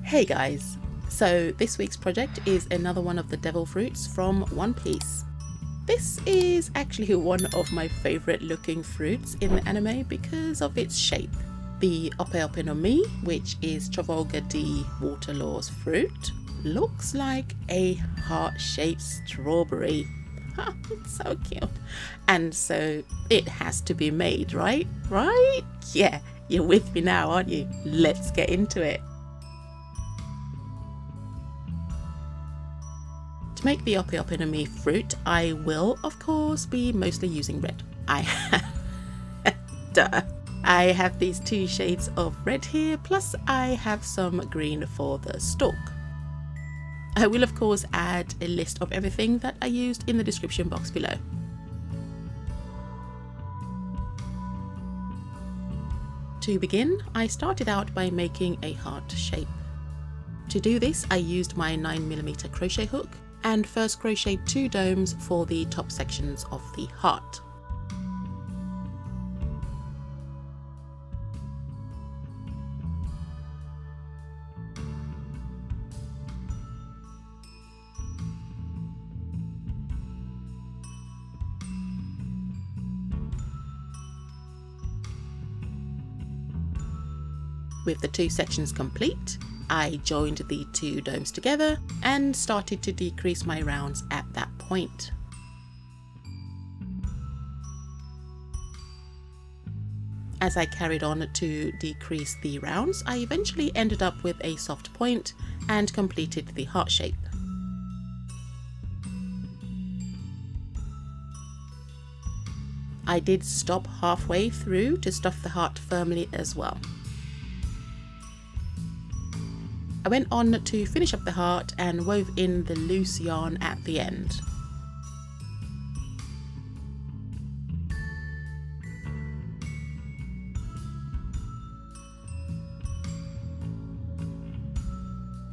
Hey guys, so this week's project is another one of the devil fruits from One Piece. This is actually one of my favourite looking fruits in the anime because of its shape. The Ope no Mi, which is Trafalgar D. Waterlaw's fruit, looks like a heart-shaped strawberry. It's so cute. And so it has to be made, right? Right? Yeah, you're with me now, aren't you? Let's get into it. To make the Ope no Mi fruit, I will, of course, be mostly using red. I have these two shades of red here, plus I have some green for the stalk. I will, of course, add a list of everything that I used in the description box below. To begin, I started out by making a heart shape. To do this, I used my 9mm crochet hook and first crocheted 2 domes for the top sections of the heart. With the 2 sections complete, I joined the 2 domes together and started to decrease my rounds at that point. As I carried on to decrease the rounds, I eventually ended up with a soft point and completed the heart shape. I did stop halfway through to stuff the heart firmly as well. I went on to finish up the heart and wove in the loose yarn at the end.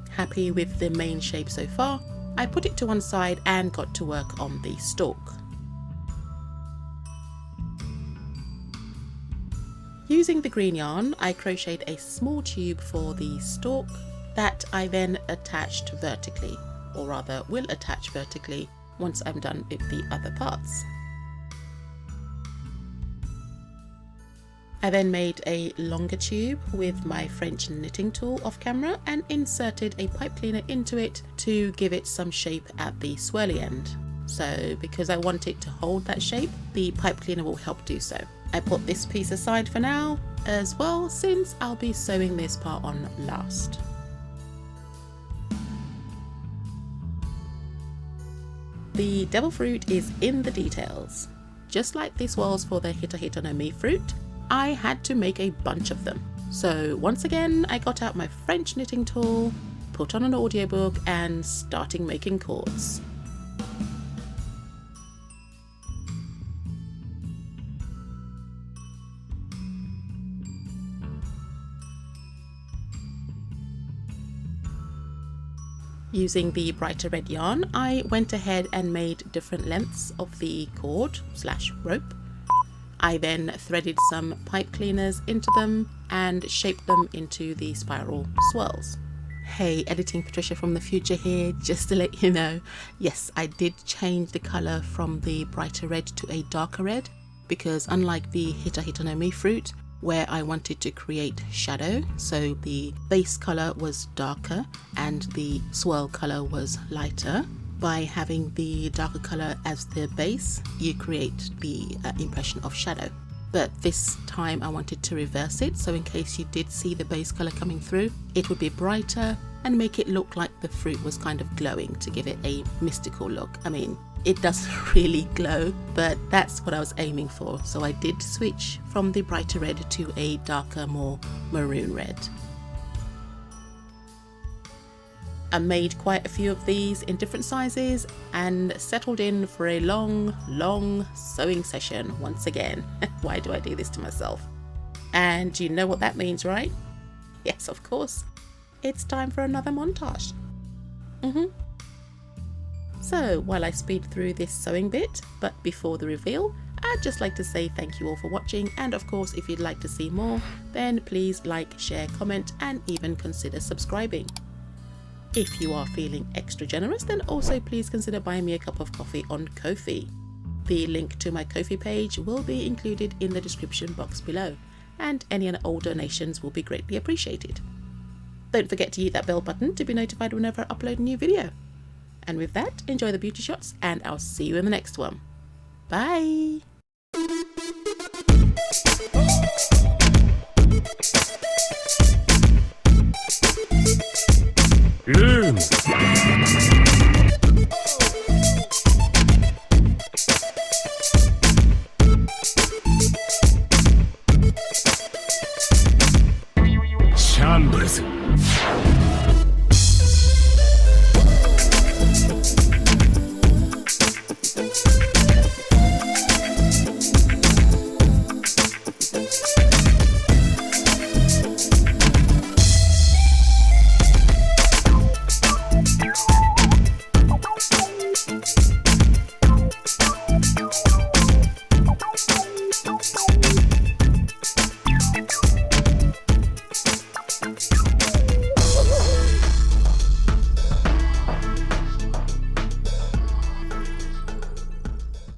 Happy with the main shape so far, I put it to one side and got to work on the stalk. Using the green yarn, I crocheted a small tube for the stalk that I then attached vertically, or rather will attach vertically once I'm done with the other parts. I then made a longer tube with my French knitting tool off camera and inserted a pipe cleaner into it to give it some shape at the swirly end. So because I want it to hold that shape, the pipe cleaner will help do so. I put this piece aside for now as well, since I'll be sewing this part on last. The devil fruit is in the details. Just like the swirls for the Hito no Mi fruit, I had to make a bunch of them. So once again, I got out my French knitting tool, put on an audiobook and started making cords. Using the brighter red yarn, I went ahead and made different lengths of the cord / rope. I then threaded some pipe cleaners into them and shaped them into the spiral swirls. Hey, Editing Patricia from the future here, just to let you know, yes, I did change the colour from the brighter red to a darker red, because unlike the Hito no Mi fruit, where I wanted to create shadow, so the base colour was darker and the swirl colour was lighter. By having the darker colour as the base, you create the impression of shadow. But this time I wanted to reverse it, so in case you did see the base colour coming through, it would be brighter and make it look like the fruit was kind of glowing to give it a mystical look. I mean, it doesn't really glow, but that's what I was aiming for. So I did switch from the brighter red to a darker, more maroon red. I made quite a few of these in different sizes and settled in for a long sewing session once again. Why do I do this to myself? And you know what that means, right? Yes, of course. It's time for another montage. So while I speed through this sewing bit, but before the reveal, I'd just like to say thank you all for watching, and of course if you'd like to see more, then please like, share, comment and even consider subscribing. If you are feeling extra generous, then also please consider buying me a cup of coffee on Ko-fi. The link to my Ko-fi page will be included in the description box below, and any and all donations will be greatly appreciated. Don't forget to hit that bell button to be notified whenever I upload a new video. And with that, enjoy the beauty shots, and I'll see you in the next one. Bye!